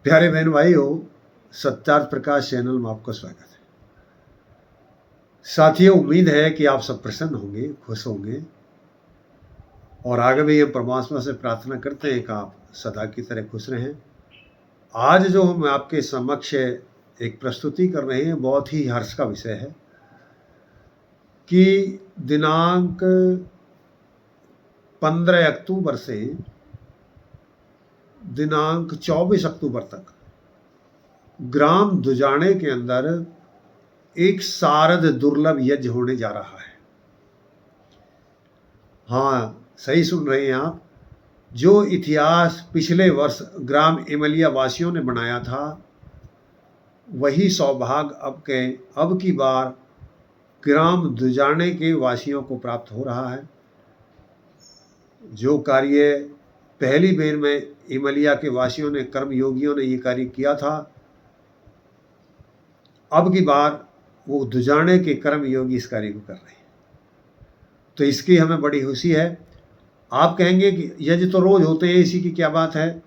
प्यारे बहन भाई हो, सत्यार्थ प्रकाश चैनल में आपका स्वागत है। साथियों, उम्मीद है कि आप सब प्रसन्न होंगे, खुश होंगे और आगे भी हम परमात्मा से प्रार्थना करते हैं कि आप सदा की तरह खुश रहें। आज जो हम आपके समक्ष एक प्रस्तुति कर रहे हैं, बहुत ही हर्ष का विषय है कि दिनांक 15 अक्टूबर से दिनांक 24 अक्टूबर तक ग्राम दुजाने के अंदर एक शारद दुर्लभ यज्ञ होने जा रहा है। हाँ, सही सुन रहे हैं आप। जो इतिहास पिछले वर्ष ग्राम इमलिया वासियों ने बनाया था, वही सौभाग्य अब की बार ग्राम दुजाने के वासियों को प्राप्त हो रहा है। जो कार्य पहली बेर में इमलिया के वासियों ने, कर्मयोगियों ने ये कार्य किया था, अब की बार वो दुजाने के कर्मयोगी इस कार्य को कर रहे हैं। तो इसकी हमें बड़ी खुशी है। आप कहेंगे कि यज्ञ तो रोज होते हैं, इसी की क्या बात है।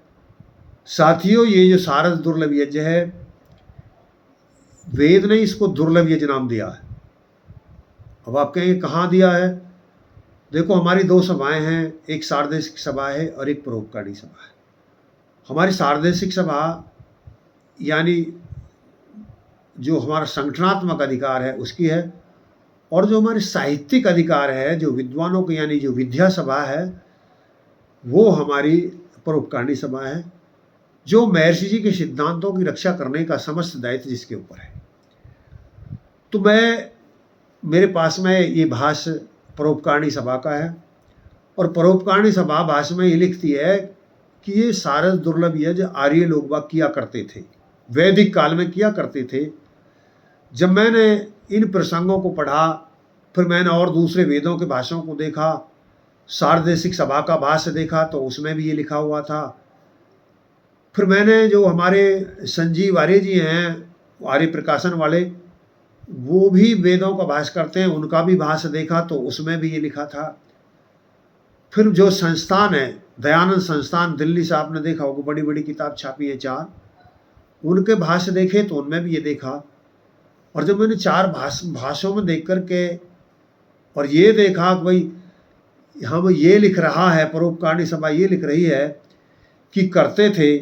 साथियों, ये जो शारद दुर्लभ यज्ञ है, वेद ने इसको दुर्लभ यज्ञ नाम दिया है। अब आप कहेंगे कहाँ दिया है। देखो, हमारी दो सभाएं हैं, एक सार्वदेशिक सभा है और एक परोपकारी सभा है। हमारी सार्वदेशिक सभा यानी जो हमारा संगठनात्मक अधिकार है उसकी है, और जो हमारे साहित्यिक अधिकार है, जो विद्वानों की यानी जो विद्या सभा है, वो हमारी परोपकारी सभा है, जो महर्षि जी के सिद्धांतों की रक्षा करने का समस्त दायित्व जिसके ऊपर है। तो मेरे पास में ये भाष्य परोपकारी सभा का है, और परोपकारी सभा भाष्य में ये लिखती है कि ये शारद दुर्लभ यज्ञ आर्य लोग किया करते थे, वैदिक काल में किया करते थे। जब मैंने इन प्रसंगों को पढ़ा, फिर मैंने और दूसरे वेदों के भाषाओं को देखा, सार्वदेशिक सभा का भाष्य देखा तो उसमें भी ये लिखा हुआ था। फिर मैंने जो हमारे संजीव आर्य जी हैं, आर्य प्रकाशन वाले, वो भी वेदों का भाष्य करते हैं, उनका भी भाष्य देखा तो उसमें भी ये लिखा था। फिर जो संस्थान है, दयानंद संस्थान दिल्ली से, आपने देखा होगा, बड़ी बड़ी किताब छापी है 4, उनके भाष्य देखे तो उनमें भी ये देखा। और जब मैंने 4 भाषाओं में देख करके और ये देखा कि भाई हम ये लिख रहा है, परोपकारी सभा ये लिख रही है कि करते थे,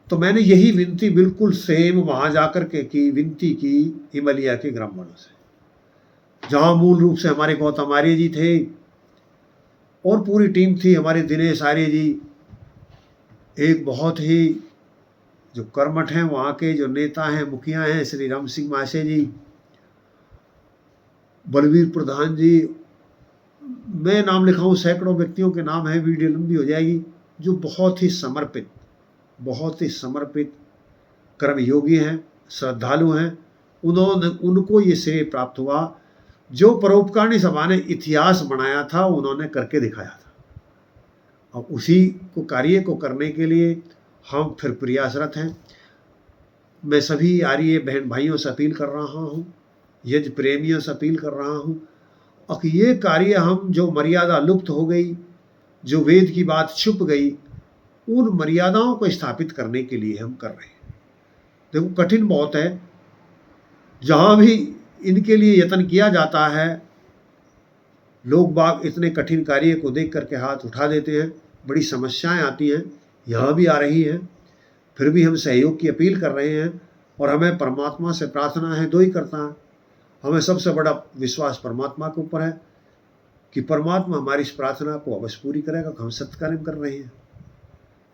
तो मैंने यही विनती बिल्कुल सेम वहाँ जाकर के की विनती की इमलिया के ग्राम वालों से, जहाँ मूल रूप से हमारे गौतम आर्य जी थे और पूरी टीम थी, हमारे दिनेश आर्य जी, एक बहुत ही जो कर्मठ हैं वहाँ के, जो नेता हैं, मुखिया हैं, श्री राम सिंह माशे जी, बलवीर प्रधान जी, मैं नाम लिखाऊं सैकड़ों व्यक्तियों के नाम है, वीडियो लंबी हो जाएगी, जो बहुत ही समर्पित कर्मयोगी हैं, श्रद्धालु हैं। उनको ये श्रेय प्राप्त हुआ। जो परोपकारी सभा ने इतिहास बनाया था, उन्होंने करके दिखाया था। अब उसी को कार्य को करने के लिए हम फिर प्रयासरत हैं। मैं सभी आर्य बहन भाइयों से अपील कर रहा हूँ, यज्ञ प्रेमियों से अपील कर रहा हूँ, और ये कार्य हम जो मर्यादा लुप्त हो गई, जो वेद की बात छुप गई, उन मर्यादाओं को स्थापित करने के लिए हम कर रहे हैं। देखो, कठिन बहुत है। जहाँ भी इनके लिए यत्न किया जाता है, लोग बाग इतने कठिन कार्य को देख करके हाथ उठा देते हैं, बड़ी समस्याएं आती हैं, यहाँ भी आ रही हैं। फिर भी हम सहयोग की अपील कर रहे हैं, और हमें परमात्मा से प्रार्थना है, 2 ही करता है। हमें सबसे बड़ा विश्वास परमात्मा के ऊपर है कि परमात्मा हमारी इस प्रार्थना को अवश्य पूरी करेगा। हम सत्कार्य कर रहे हैं।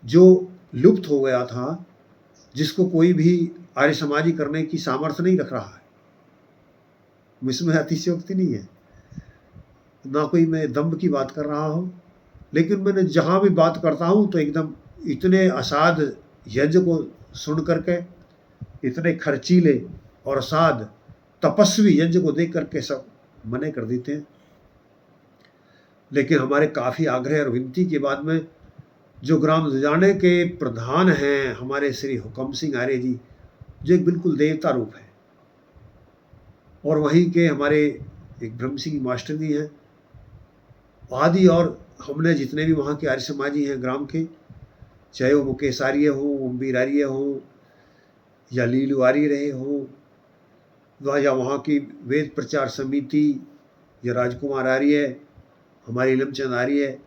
जो लुप्त हो गया था, जिसको कोई भी आर्य समाजी करने की सामर्थ्य नहीं रख रहा है, इसमें अतिशयोक्ति नहीं है, ना कोई मैं दम्भ की बात कर रहा हूँ, लेकिन मैंने जहाँ भी बात करता हूँ तो एकदम इतने असाध यज्ञ को सुन करके, इतने खर्चीले और असाध तपस्वी यज्ञ को देख करके सब मने कर देते हैं। लेकिन हमारे काफ़ी आग्रह और विनती के बाद में जो ग्राम दुजाने के प्रधान हैं, हमारे श्री हुकम सिंह आर्य जी, जो एक बिल्कुल देवता रूप है, और वहीं के हमारे एक ब्रह्म सिंह मास्टर जी हैं आदि, और हमने जितने भी वहाँ के आर्य समाजी हैं ग्राम के, चाहे वो मुकेश आर्य हो, ओमवीर आर्य हो, या लीलू आर्य रहे हो, या वहाँ की वेद प्रचार समिति, या राजकुमार आर्य, हमारे इलमचंद आर्य,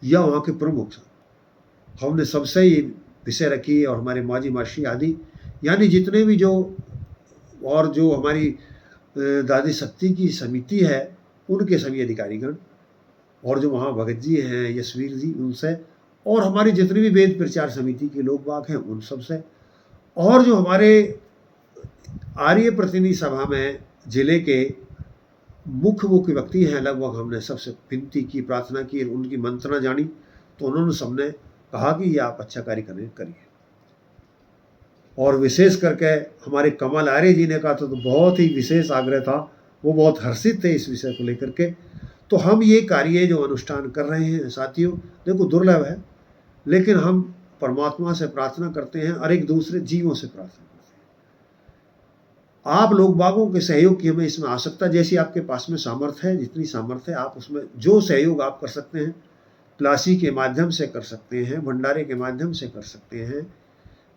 या वहाँ के प्रमुख, हमने सबसे ये विषय रखी और हमारे माजी मासी आदि, यानी जितने भी जो और जो हमारी दादी शक्ति की समिति है उनके सभी अधिकारीगण, और जो वहाँ भगत जी हैं, यशवीर जी, उनसे, और हमारी जितनी भी वेद प्रचार समिति के लोग बाग हैं उन सब से, और जो हमारे आर्य प्रतिनिधि सभा में जिले के मुख्य व्यक्ति हैं, लगभग हमने सबसे विनती की, प्रार्थना की, उनकी मंत्रणा जानी, तो उन्होंने सबने कहा कि ये आप अच्छा कार्य करिए। और विशेष करके हमारे कमल आर्य जी ने कहा तो बहुत ही विशेष आग्रह था, वो बहुत हर्षित थे इस विषय को लेकर के। तो हम ये कार्य जो अनुष्ठान कर रहे हैं साथियों, देखो दुर्लभ है, लेकिन हम परमात्मा से प्रार्थना करते हैं और एक दूसरे जीवों से प्रार्थना करते हैं। आप लोग बागों के सहयोग की हमें इसमें आवश्यकता, जैसी आपके पास में सामर्थ्य है, जितनी सामर्थ्य है आप उसमें जो सहयोग आप कर सकते हैं, प्लासी के माध्यम से कर सकते हैं, भंडारे के माध्यम से कर सकते हैं,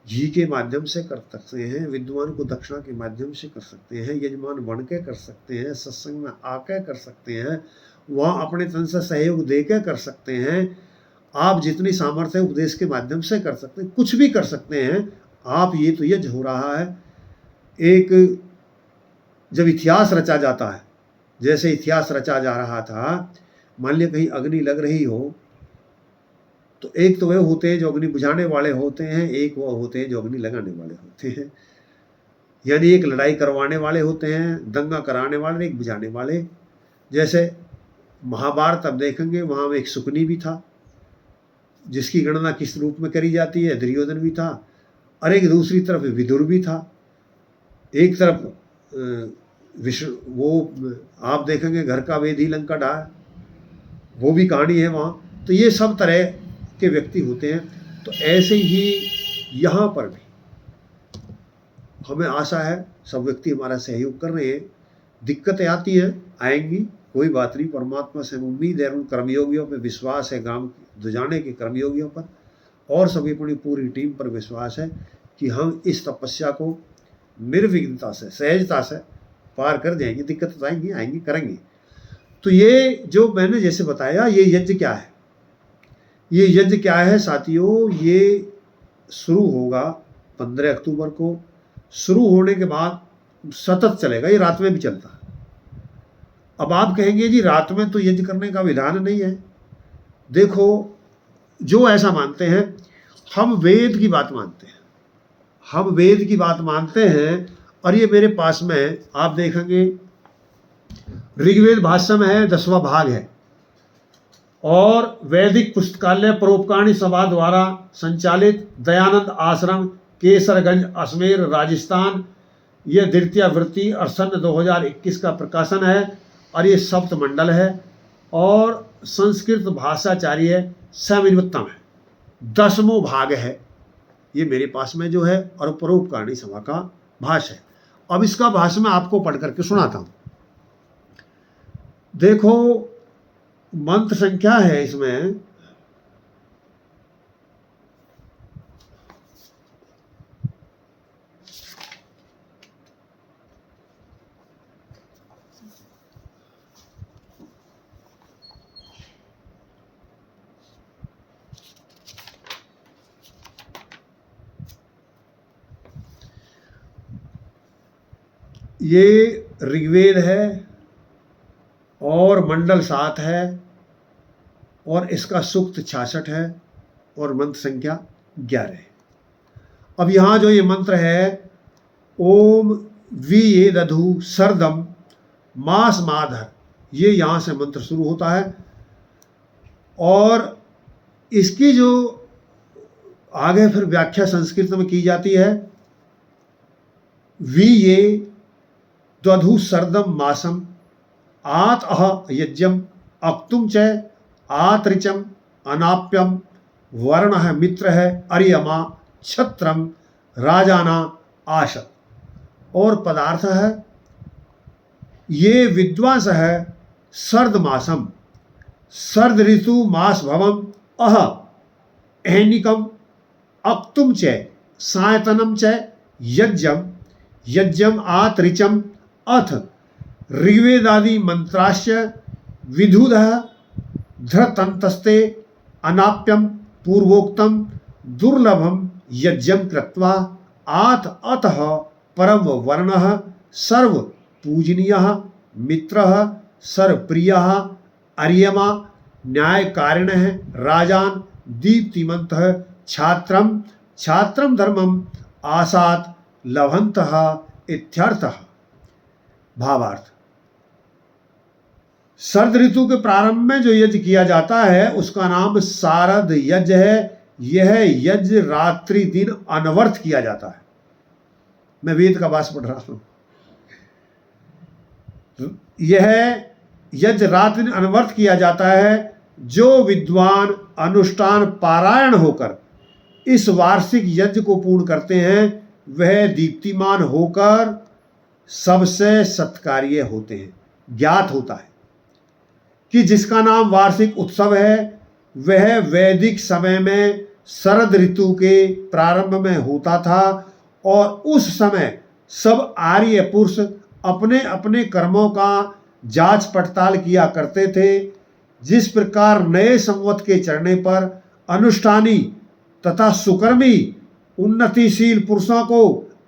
घी के माध्यम से कर सकते हैं, विद्वान को दक्षिणा के माध्यम से कर सकते हैं, यजमान बन के कर सकते हैं, सत्संग में आके कर सकते हैं, वहाँ अपने तन से सहयोग दे के कर सकते हैं, आप जितनी सामर्थ्य उपदेश के माध्यम से कर सकते हैं, कुछ भी कर सकते हैं आप। ये तो यज्ञ हो रहा है, एक जब इतिहास रचा जाता है, जैसे इतिहास रचा जा रहा था, मान लिया कहीं अग्नि लग रही हो, तो एक तो वह होते हैं जो अग्नि बुझाने वाले होते हैं, एक वो होते हैं जो अग्नि लगाने वाले होते हैं, यानी एक लड़ाई करवाने वाले होते हैं, दंगा कराने वाले, एक बुझाने वाले। जैसे महाभारत अब देखेंगे, वहाँ एक शुकनी भी था जिसकी गणना किस रूप में करी जाती है, दुर्योधन भी था, और एक दूसरी तरफ विदुर भी था, एक तरफ वो आप देखेंगे घर का वेदी लंका ढाल, वो भी कहानी है वहाँ। तो ये सब तरह के व्यक्ति होते हैं। तो ऐसे ही यहाँ पर भी हमें आशा है सब व्यक्ति हमारा सहयोग कर रहे हैं। दिक्कतें आती हैं, आएंगी, कोई बात नहीं, परमात्मा से उम्मीद है, उन कर्मयोगियों पर विश्वास है, गांव दुजाने के कर्मयोगियों पर और सभी अपनी पूरी टीम पर विश्वास है कि हम इस तपस्या को निर्विघ्नता से, सहजता से पार कर जाएंगे। दिक्कत आएंगी, आएंगी, करेंगे। तो ये जो मैंने जैसे बताया, ये यज्ञ क्या है, ये यज्ञ क्या है साथियों, ये शुरू होगा 15 अक्टूबर को। शुरू होने के बाद सतत चलेगा, ये रात में भी चलता है। अब आप कहेंगे जी रात में तो यज्ञ करने का विधान नहीं है। देखो, जो ऐसा मानते हैं, हम वेद की बात मानते हैं, हम वेद की बात मानते हैं। और ये मेरे पास में आप देखेंगे ऋग्वेद भाष्य में है, 10वां भाग है, और वैदिक पुस्तकालय परोपकारिणी सभा द्वारा संचालित दयानंद आश्रम, केसरगंज, अजमेर, राजस्थान, ये द्वितीय वृत्ति और सन 2021 का प्रकाशन है। और ये सप्त मंडल है और संस्कृत भाषाचार्य सविनवत्तम है, 10वां भाग है ये मेरे पास में जो है, और परोपकारिणी सभा का भाष्य है। अब इसका भाष्य मैं आपको पढ़ करके सुनाता हूँ। देखो, मंत्र संख्या है इसमें, ये ऋग्वेद है और मंडल 7 है और इसका सूक्त 66 है और मंत्र संख्या 11 है। अब यहाँ जो ये मंत्र है, ओम वी ये दधु सरदम मास माधर, ये यहाँ से मंत्र शुरू होता है। और इसकी जो आगे फिर व्याख्या संस्कृत में की जाती है, वी ये द्वधु सरदम मासम आत अह यज्ञम अक्तुम च आत्रिचम अनाप्यम वर्ण मित्र है अर्यमा छत्रम राजाना आशत। और पदार्थ है, ये विद्वांस है सर्द मासम, सर्द ऋतु मास भवम अह एहनिकम अक्तुम च सायतनम च यज्ञम यज्ञम आत ऋचम अथ ऋग्वेदादि मंत्राश्च विधुधः धृतंतस्ते अनाप्यम पूर्वोक्तम दुर्लभम यज्ञम कृत्वा आत अतः परम वर्णः सर्व पूजनीयः मित्रः सर्वप्रियः अर्यमा न्यायकारिणः राजान दीप्तिमन्तः छात्रम छात्रम धर्मम आसात लभन्तः इत्यर्थः। भावार्थ, शरद ऋतु के प्रारंभ में जो यज्ञ किया जाता है उसका नाम शारद यज्ञ है। यह यज्ञ रात्रि दिन अनवर्थ किया जाता है। मैं वेद का वास पढ़ रहा हूं। यह यज्ञ रात्रि दिन अनवर्थ किया जाता है। जो विद्वान अनुष्ठान पारायण होकर इस वार्षिक यज्ञ को पूर्ण करते हैं वह दीप्तिमान होकर सबसे सत्कार्य होते हैं। ज्ञात होता है कि जिसका नाम वार्षिक उत्सव है वह वैदिक समय में शरद ऋतु के प्रारंभ में होता था और उस समय सब आर्य पुरुष अपने अपने कर्मों का जांच पड़ताल किया करते थे। जिस प्रकार नए संवत के चढ़ने पर अनुष्ठानी तथा सुकर्मी उन्नतिशील पुरुषों को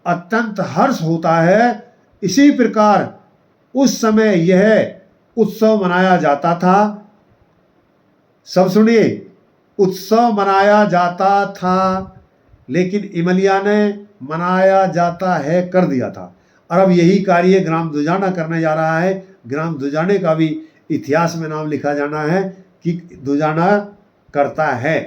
अत्यंत हर्ष होता है, इसी प्रकार उस समय यह उत्सव मनाया जाता था। सब सुनिए, उत्सव मनाया जाता था, लेकिन इमलिया ने मनाया जाता है कर दिया था। और अब यही कार्य ग्राम दुजाना करने जा रहा है। ग्राम दुजाने का भी इतिहास में नाम लिखा जाना है कि दुजाना करता है।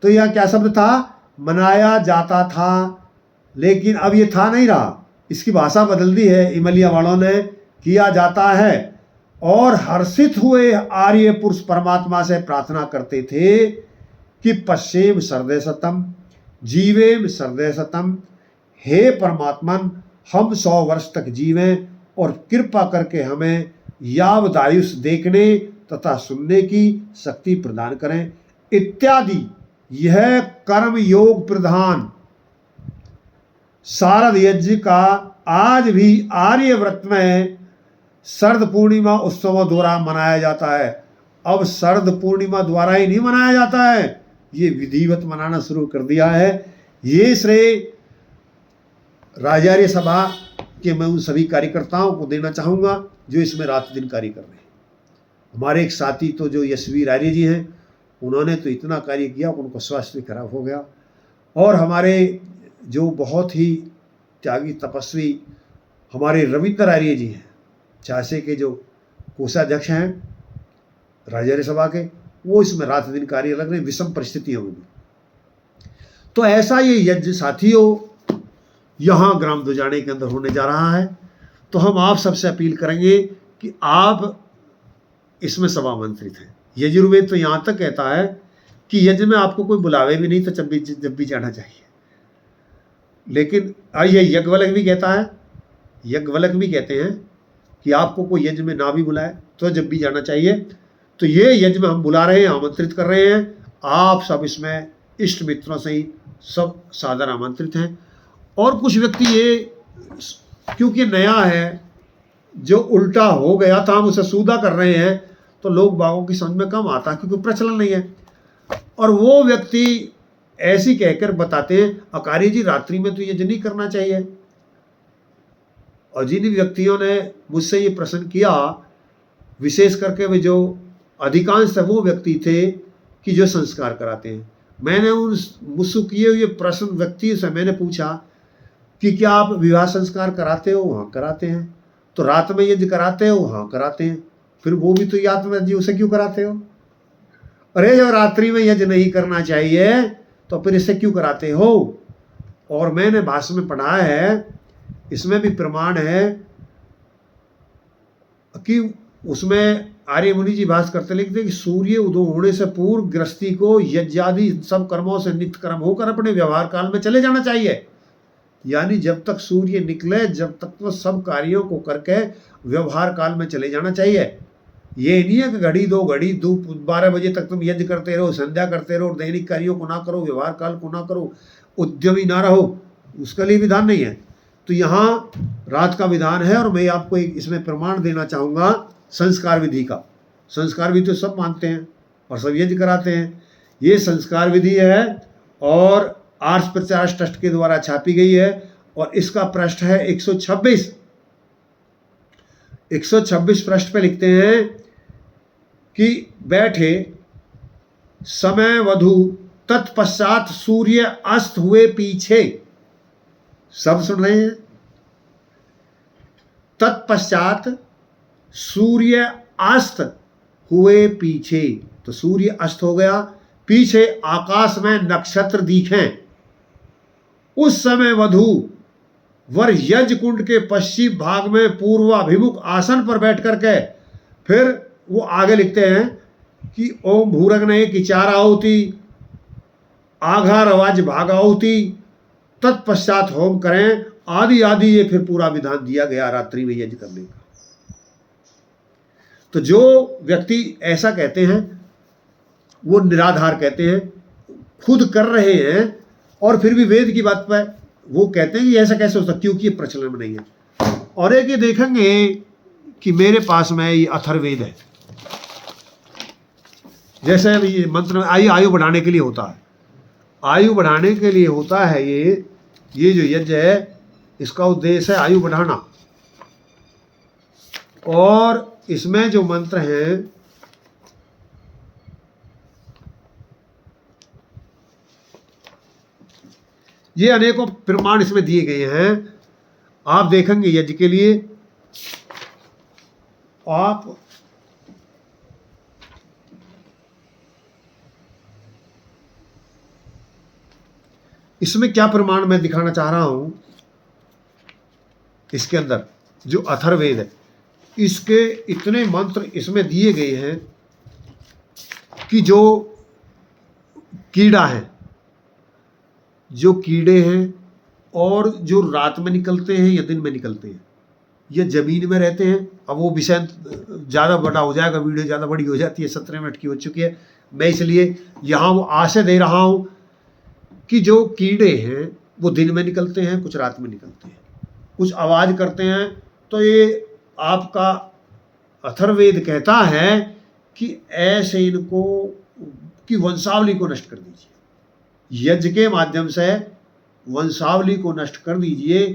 तो यह क्या शब्द था? मनाया जाता था, लेकिन अब ये था नहीं रहा, इसकी भाषा बदल दी है इमलिया वालों ने। किया जाता है और हर्षित हुए आर्य पुरुष परमात्मा से प्रार्थना करते थे कि पश्चिम सर्देशतम जीवेम सर्देशतम, हे परमात्मन हम 100 वर्ष तक जीवें और कृपा करके हमें यावदायुष देखने तथा सुनने की शक्ति प्रदान करें इत्यादि। यह कर्म योग प्रधान शारद यज्ञ का आज भी आर्य व्रत में शरद पूर्णिमा उत्सवों द्वारा मनाया जाता है। अब शरद पूर्णिमा द्वारा ही नहीं मनाया जाता है, ये विधिवत मनाना शुरू कर दिया है। ये श्रेय राजार्य सभा के मैं उन सभी कार्यकर्ताओं को देना चाहूँगा जो इसमें रात दिन कार्य कर रहे हैं। हमारे एक साथी तो जो यशवीर आर्य जी हैं, उन्होंने तो इतना कार्य किया उनको स्वास्थ्य भी खराब हो गया। और हमारे जो बहुत ही त्यागी तपस्वी हमारे रविंद्र आर्य जी हैं, झांसी के जो कोषाध्यक्ष हैं राजार्य सभा के, वो इसमें रात दिन कार्य लग रहे हैं विषम परिस्थितियों में भी। तो ऐसा ये यज्ञ साथियों यहाँ ग्राम दुजाने के अंदर होने जा रहा है। तो हम आप सबसे अपील करेंगे कि आप इसमें सब आमंत्रित हैं। यजुर्वेद तो यहाँ तक कहता है कि यज्ञ में आपको कोई बुलावे भी नहीं तो जब भी जाना चाहिए। लेकिन ये यज्ञवल्क भी कहता है, यज्ञवल्क भी कहते हैं कि आपको कोई यज्ञ में ना भी बुलाए तो जब भी जाना चाहिए। तो ये यज्ञ में हम बुला रहे हैं, आमंत्रित कर रहे हैं। आप सब इसमें इष्ट मित्रों से ही सब सादर आमंत्रित हैं। और कुछ व्यक्ति ये क्योंकि नया है, जो उल्टा हो गया था हम उसे सूदा कर रहे हैं, तो लोग बागों की समझ में कम आता क्योंकि प्रचलन नहीं है। और वो व्यक्ति ऐसी कहकर बताते हैं अकार्य जी रात्रि में तो यज्ञ नहीं करना चाहिए। और जिन व्यक्तियों ने मुझसे ये प्रश्न किया, विशेष करके वे जो अधिकांश वो व्यक्ति थे कि जो संस्कार कराते हैं, मैंने उन मुझसे किए हुए प्रश्न व्यक्ति से मैंने पूछा कि क्या आप विवाह संस्कार कराते हो? हाँ कराते हैं। तो रात में यज्ञ कराते हो? हाँ कराते हैं। फिर वो भी तो याद में जी उसे क्यों कराते हो? अरे जब रात्रि में यज्ञ नहीं करना चाहिए तो फिर इसे क्यों कराते हो? और मैंने भाष्य में पढ़ा है, इसमें भी प्रमाण है कि उसमें आर्य मुनि जी भाष्य करते लिखते कि सूर्य उदय होने से पूर्व गृहस्थी को यज्ञादि सब कर्मों से नित्य कर्म होकर अपने व्यवहार काल में चले जाना चाहिए। यानी जब तक सूर्य निकले जब तक तो सब कार्यों को करके व्यवहार काल में चले जाना चाहिए। ये नहीं है कि घड़ी 2 घड़ी 12 बजे तक तुम यज्ञ करते रहो, संध्या करते रहो, दैनिक कार्यों को ना करो, व्यवहार काल को ना करो, उद्यमी ना रहो, उसके लिए विधान नहीं है। तो यहाँ रात का विधान है। और मैं आपको एक इसमें प्रमाण देना चाहूँगा संस्कार विधि का। संस्कार विधि तो सब मानते हैं और सब यज्ञ कराते हैं। ये संस्कार विधि है और आर्ष प्रचार ट्रस्ट के द्वारा छापी गई है और इसका पृष्ठ है 126। 126 पृष्ठ पे लिखते हैं कि बैठे समय वधु तत्पश्चात सूर्य अस्त हुए पीछे। सब सुन रहे हैं? तत्पश्चात सूर्य अस्त हुए पीछे, तो सूर्य अस्त हो गया, पीछे आकाश में नक्षत्र दिखें, उस समय वधु वर यज्ञ कुंड के पश्चिम भाग में पूर्वाभिमुख आसन पर बैठ करके, फिर वो आगे लिखते हैं कि ओम भूरग्ने की 4 आहुति, आघार आवाज भागाहुति, तत्पश्चात होम करें, आदि आदि। ये फिर पूरा विधान दिया गया रात्रि में यज्ञ करने का। तो जो व्यक्ति ऐसा कहते हैं वो निराधार कहते हैं, खुद कर रहे हैं और फिर भी वेद की बात पर वो कहते हैं कि ऐसा कैसे हो सकता, क्योंकि ये प्रचलन में नहीं है। और एक ये देखेंगे कि मेरे पास में ये अथर्ववेद है। जैसे ये मंत्र आयु बढ़ाने के लिए होता है, आयु बढ़ाने के लिए होता है। ये जो यज्ञ है इसका उद्देश्य है आयु बढ़ाना। और इसमें जो मंत्र हैं ये अनेकों प्रमाण इसमें दिए गए हैं। आप देखेंगे यज्ञ के लिए, आप इसमें क्या प्रमाण मैं दिखाना चाह रहा हूं, इसके अंदर जो अथर्ववेद है इसके इतने मंत्र इसमें दिए गए हैं कि जो कीड़ा है, जो कीड़े हैं और जो रात में निकलते हैं या दिन में निकलते हैं या जमीन में रहते हैं। अब वो विषय ज़्यादा बड़ा हो जाएगा, वीडियो ज़्यादा बड़ी हो जाती है, 17 मिनट की हो चुकी है। मैं इसलिए यहाँ वो आशय दे रहा हूँ कि जो कीड़े हैं वो दिन में निकलते हैं, कुछ रात में निकलते हैं, कुछ आवाज़ करते हैं। तो ये आपका अथर्ववेद कहता है कि ऐसे इनको की वंशावली को नष्ट कर दीजिए, यज्ञ के माध्यम से वंशावली को नष्ट कर दीजिए।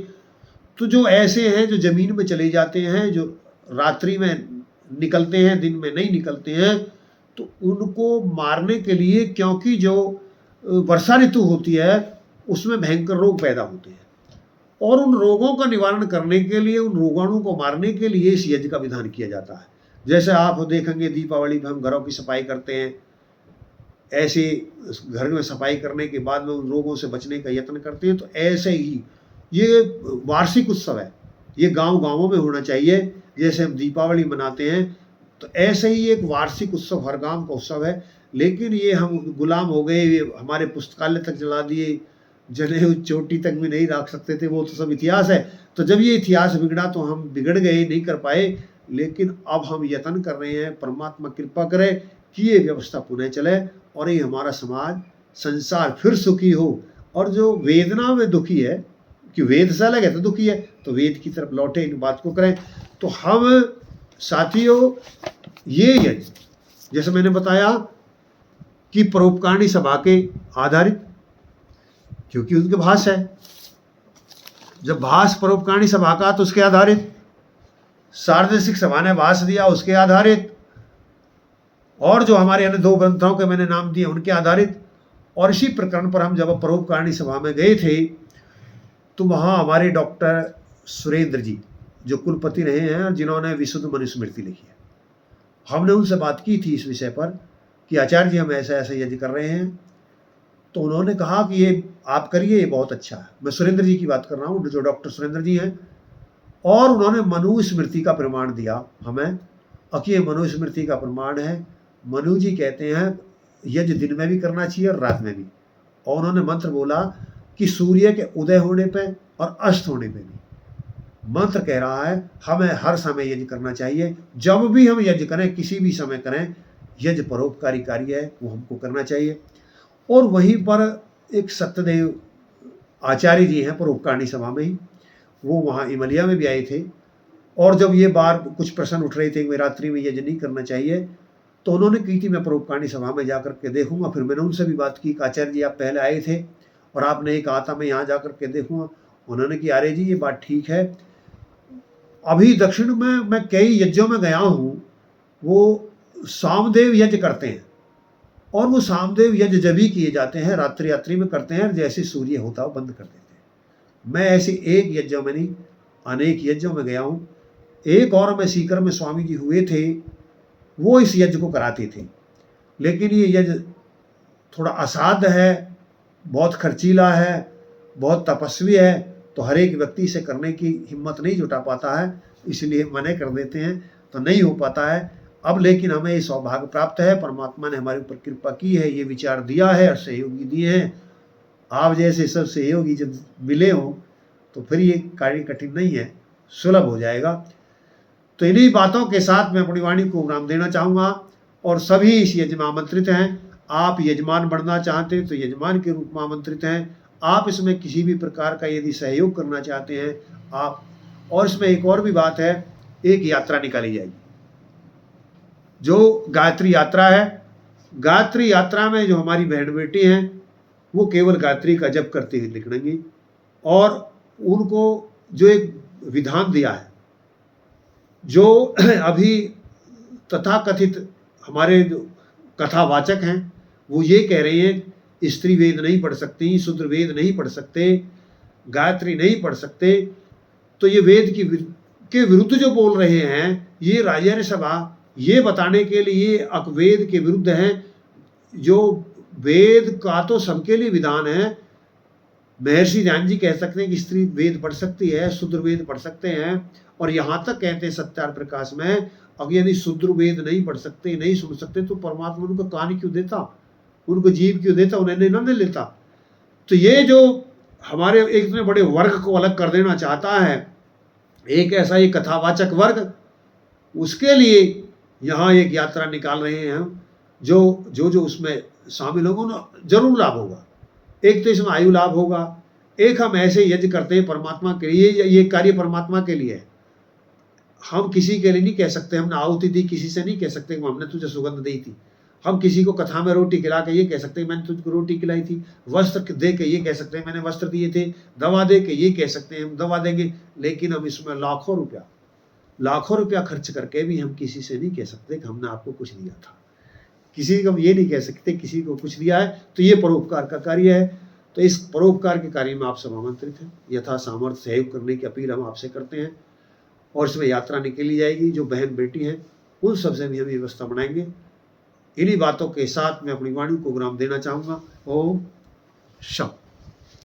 तो जो ऐसे हैं जो जमीन में चले जाते हैं, जो रात्रि में निकलते हैं, दिन में नहीं निकलते हैं, तो उनको मारने के लिए, क्योंकि जो वर्षा ऋतु होती है उसमें भयंकर रोग पैदा होते हैं और उन रोगों का निवारण करने के लिए, उन रोगाणु को मारने के लिए इस यज्ञ का विधान किया जाता है। जैसे आप देखेंगे दीपावली में हम घरों की सफाई करते हैं, ऐसे घर में सफाई करने के बाद में उन रोगों से बचने का यत्न करते हैं। तो ऐसे ही ये वार्षिक उत्सव है, ये गांवों में होना चाहिए। जैसे हम दीपावली मनाते हैं तो ऐसे ही एक वार्षिक उत्सव हर गांव का उत्सव है। लेकिन ये हम गुलाम हो गए, ये हमारे पुस्तकालय तक जला दिए, जने चोटी तक भी नहीं रख सकते थे, वो तो सब इतिहास है। तो जब ये इतिहास बिगड़ा तो हम बिगड़ गए, नहीं कर पाए। लेकिन अब हम यत्न कर रहे हैं, परमात्मा कृपा करे कि ये व्यवस्था पुनः चले और ये हमारा समाज संसार फिर सुखी हो। और जो वेदना में दुखी है, कि वेद से अलग है तो दुखी है, तो वेद की तरफ लौटे, इन बात को करें। तो हम साथियों ये यज्ञ जैसे मैंने बताया कि परोपकारिणी सभा के आधारित, क्योंकि उनके भाष है, जब भाष परोपकारिणी सभा का तो उसके आधारित, सार्वदेशिक सभा ने भाष दिया उसके आधारित, और जो हमारे अन्य 2 ग्रंथों के मैंने नाम दिए उनके आधारित। और इसी प्रकरण पर हम जब परोपकारिणी सभा में गए थे तो वहाँ हमारे डॉक्टर सुरेंद्र जी जो कुलपति रहे हैं, जिन्होंने विशुद्ध मनुस्मृति लिखी है, हमने उनसे बात की थी इस विषय पर कि आचार्य जी हम ऐसा ऐसा यज्ञ कर रहे हैं। तो उन्होंने कहा कि ये आप करिए, ये बहुत अच्छा है। मैं सुरेंद्र जी की बात कर रहा हूँ, जो डॉक्टर सुरेंद्र जी हैं। और उन्होंने मनुस्मृति का प्रमाण दिया हमें कि ये मनुस्मृति का प्रमाण है। मनु जी कहते हैं यज्ञ दिन में भी करना चाहिए और रात में भी। और उन्होंने मंत्र बोला कि सूर्य के उदय होने पे और अस्त होने पे भी, मंत्र कह रहा है हमें हर समय यज्ञ करना चाहिए। जब भी हम यज्ञ करें, किसी भी समय करें, यज्ञ परोपकारी कार्य है, वो हमको करना चाहिए। और वहीं पर एक सत्यदेव आचार्य जी हैं परोपकारिणी सभा में ही, वो वहाँ इमलिया में भी आए थे। और जब ये बार कुछ प्रश्न उठ रहे थे कि रात्रि में यज्ञ नहीं करना चाहिए, तो उन्होंने की थी मैं परोपकारिणी सभा में जाकर के देखूंगा। फिर मैंने उनसे भी बात की, आचार्य जी आप पहले आए थे और आपने ये कहा था मैं यहाँ जाकर के देखूंगा। उन्होंने कि अरे जी ये बात ठीक है, अभी दक्षिण में मैं कई यज्ञों में गया हूँ, वो सामदेव यज्ञ करते हैं, और वो सामदेव यज्ञ जब ही किए जाते हैं रात्रि में करते हैं, जैसे सूर्य होता हो बंद कर देते हैं। मैं ऐसे एक यज्ञों में नहीं अनेक यज्ञों में गया हूँ। एक और मैं सीकर में स्वामी जी हुए थे, वो इस यज्ञ को कराते थे, लेकिन ये यज्ञ थोड़ा असाध्य है, बहुत खर्चीला है, बहुत तपस्वी है, तो हर एक व्यक्ति से करने की हिम्मत नहीं जुटा पाता है, इसलिए मना कर देते हैं, तो नहीं हो पाता है। अब लेकिन हमें ये सौभाग्य प्राप्त है, परमात्मा ने हमारे ऊपर कृपा की है, ये विचार दिया है और सहयोगी दिए हैं। आप जैसे सब सहयोगी जब मिले हों तो फिर ये कार्य कठिन नहीं है, सुलभ हो जाएगा। तो इन्हीं बातों के साथ मैं अपनी वाणी को विराम देना चाहूँगा, और सभी इस यज्ञ में आमंत्रित हैं। आप यजमान बनना चाहते हैं तो यजमान के रूप में आमंत्रित हैं। आप इसमें किसी भी प्रकार का यदि सहयोग करना चाहते हैं आप, और इसमें एक और भी बात है, एक यात्रा निकाली जाएगी जो गायत्री यात्रा है। गायत्री यात्रा में जो हमारी बहन बेटी हैं वो केवल गायत्री का जप करते हुए निकलेंगी, और उनको जो एक विधान दिया है, जो अभी तथाकथित हमारे जो कथावाचक हैं वो ये कह रहे हैं स्त्री वेद नहीं पढ़ सकती, शूद्र वेद नहीं पढ़ सकते, गायत्री नहीं पढ़ सकते, तो ये वेद के विरुद्ध जो बोल रहे हैं, ये राजर्षि सभा ये बताने के लिए अकवेद के विरुद्ध हैं। जो वेद का तो सबके लिए विधान है, महर्षि ध्यान जी कह सकते हैं कि स्त्री वेद पढ़ सकती है, शूद्र वेद पढ़ सकते हैं, और यहाँ तक कहते हैं सत्यार प्रकाश में, अगर यदि शूद्र वेद नहीं पढ़ सकते, नहीं सुन सकते, तो परमात्मा उनको कहानी क्यों देता, उनको जीव क्यों देता, उन्हें न लेता। तो ये जो हमारे एक इतने बड़े वर्ग को अलग कर देना चाहता है, एक ऐसा ये कथावाचक वर्ग, उसके लिए यहाँ एक यात्रा निकाल रहे हैं हम। जो उसमें शामिल होगा ना जरूर लाभ होगा। एक तो इसमें आयु लाभ होगा, एक हम ऐसे यज्ञ करते हैं परमात्मा के लिए, ये कार्य परमात्मा के लिए है। हम किसी के लिए नहीं कह सकते, हमने आहुति दी, किसी से नहीं कह सकते कि हमने तुझे सुगंध दी थी। हम किसी को कथा में रोटी खिला के ये कह सकते हैं मैंने तुझको रोटी खिलाई थी, वस्त्र दे के ये कह सकते हैं मैंने वस्त्र दिए थे, दवा दे के ये कह सकते हैं हम दवा देंगे। लेकिन हम इसमें लाखों रुपया खर्च करके भी हम किसी से नहीं कह सकते कि हमने आपको कुछ दिया था। किसी को हम ये नहीं कह सकते किसी को कुछ दिया है, तो ये परोपकार का कार्य है। तो इस परोपकार के कार्य में आप सब आमंत्रित हैं। यथा सामर्थ्य सहयोग करने की अपील हम आपसे करते हैं, और इसमें यात्रा निकली जाएगी। जो बहन बेटी हैं उन सबसे भी हम व्यवस्था बनाएंगे। इन्हीं बातों के साथ मैं अपनी वाणी को विराम देना चाहूँगा। ओम शांति।